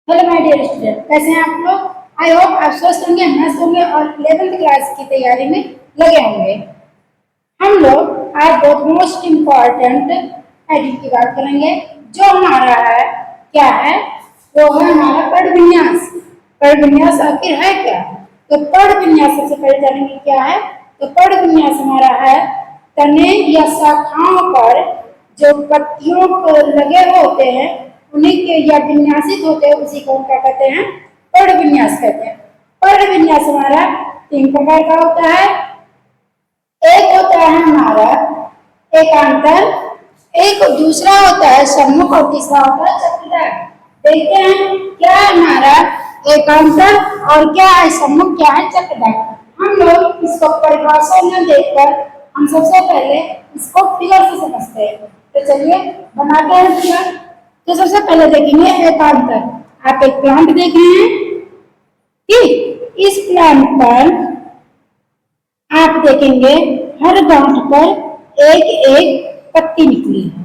Hello my dear student, कैसे हैं आप लोग। आई होप आप स्वस्थ होंगे, मस्त होंगे और 11th क्लास की तैयारी में लगे होंगे। हम लोग आज बहुत मोस्ट इम्पॉर्टेंट हेडिंग की बात करेंगे। जो हमारा है क्या है, वो है हमारा पद विन्यास। पद विन्यास आखिर है क्या? तो पद विन्यास सबसे पहले जानेंगे क्या है। तो पद विन्यास हमारा है तने या शाखाओं पर जो पत्तियों को लगे होते हैं उन्हीं के या विन्यासित होते हैं, उसी को क्या कहते हैं, पद विन्यास कहते हैं। पद विन्यास हमारा 3 प्रकार का होता है। एक होता है हमारा एकांतर, एक दूसरा होता है सम्मुख और तीसरा होता है चक्रधार। देखते हैं क्या है हमारा एकांतर और क्या है सम्मुख, क्या है चक्रधार। हम लोग इसको परिभाषा में देखकर हम सबसे पहले इसको फिगर से समझते हैं। तो चलिए बनाते हैं फिगर। तो सबसे पहले देखेंगे एकांतर। आप एक प्लांट देख रहे हैं, ठीक। इस प्लांट पर आप देखेंगे हर गांठ पर एक एक पत्ती निकली है।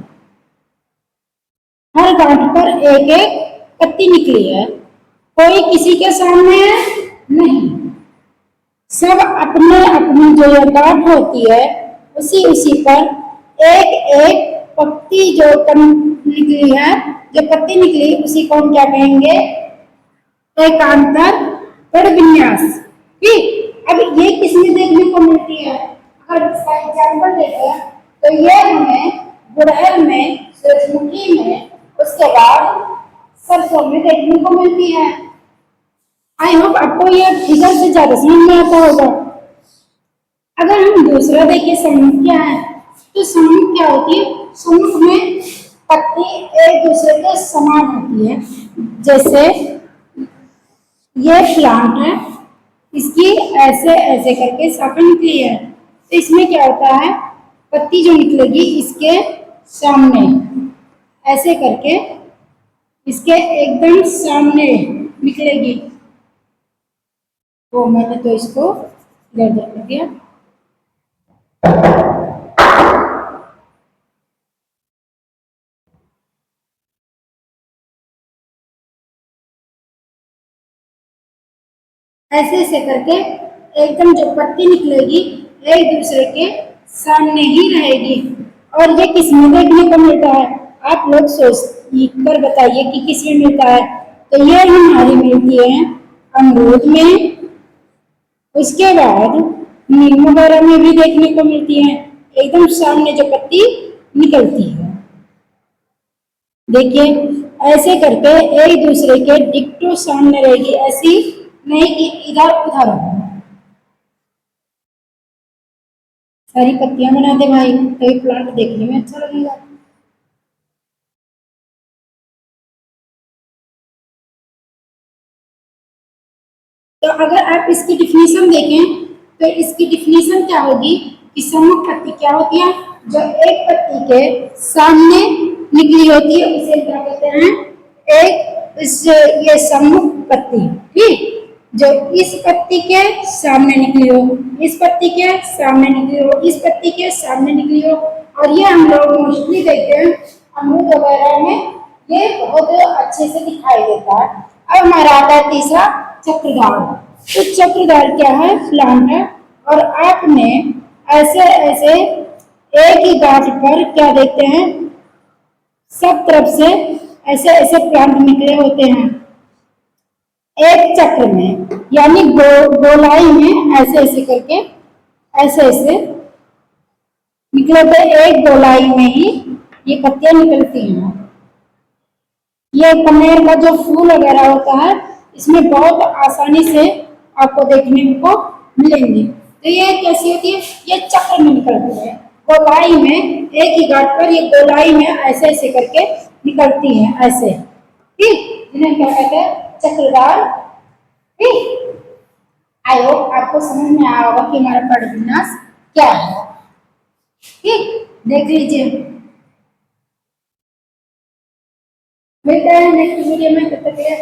हर गांठ पर एक एक पत्ती निकली है। कोई किसी के सामने है नहीं, सब अपने अपनी जो ये गांठ होती है उसी उसी पर एक एक पत्ती जो निकली है, जो पत्ती निकली उसी को हम क्या कहेंगे, एकांतर पद विन्यास। ठीक। अब ये किसमें देखने को मिलती है, अगर इसका एग्जाम्पल देखें तो ये हमें गुड़हल में, सूरजमुखी में, उसके बाद सरसों में देखने को मिलती है। आई होप आपको ये फिगर से ज्यादा समझ में आता होगा। अगर हम दूसरा देखिए सम्मुख क्या है, तो सम्मुख क्या होती है, सम्मुख में पत्ती एक दूसरे के समान होती है। जैसे ये प्लांट है, इसकी ऐसे ऐसे करके शाखा निकली है, तो इसमें क्या होता है, पत्ती जो निकलेगी इसके सामने ऐसे करके इसके एकदम सामने निकलेगी। तो मैंने तो इसको इधर उधर कर दिया। ऐसे ऐसे करके एकदम जो पत्ती निकलेगी एक दूसरे के सामने ही रहेगी। और ये किसमें देखने को मिलता है, आप लोग सोच कर बताइए कि किसमें मिलता है। तो ये हमारी मिलती है अमरूद में, उसके बाद नीम वगैरह में भी देखने को मिलती है, एकदम सामने जो पत्ती निकलती है। देखिए ऐसे करके एक दूसरे के डिक्टो सामने रहेगी, ऐसी नहीं कि इधर उधर हो। सारी पत्तियां बना दे भाई, तो ये प्लांट देखने में अच्छा लगेगा। तो अगर आप इसकी डिफिनीशन देखें तो इसकी डिफिनीशन क्या होगी कि सम्मुख पत्ती क्या होती है, जो एक पत्ती के सामने निकली होती है उसे क्या कहते हैं, एक इस ये सम्मुख पत्ती। ठीक। जो इस पत्ती के सामने निकली हो, इस पत्ती के सामने निकली हो, इस पत्ती के सामने निकली हो। और ये हम लोग मोस्टली देखते हैं अमरूद वगैरह में, ये बहुत अच्छे से दिखाई देता है। अब हमारा आता है तीसरा चक्रधार। तो चक्रधार क्या है, प्लांट है और आपने ऐसे ऐसे एक ही गांठ पर क्या देखते हैं, सब तरफ से ऐसे ऐसे प्लांट निकले होते हैं एक चक्र में, यानी गोलाई में ऐसे ऐसे करके ऐसे ऐसे निकले थे, एक गोलाई में ही ये पत्तियां निकलती हैं। ये कनेर का जो फूल वगैरह होता है इसमें बहुत आसानी से आपको देखने को मिलेंगे। तो ये कैसी होती है, ये चक्र में निकलती है, गोलाई में एक ही गांठ पर ये गोलाई में ऐसे ऐसे करके निकलती है ऐसे। ठीक। जिन्हें क्या कहते हैं, चक्रधार। ठीक। आई होप आपको समझ में आया होगा कि हमारा पद विन्यास क्या है। ठीक। देख लीजिए, मिलते हैं नेक्स्ट वीडियो में, तब तक के लिए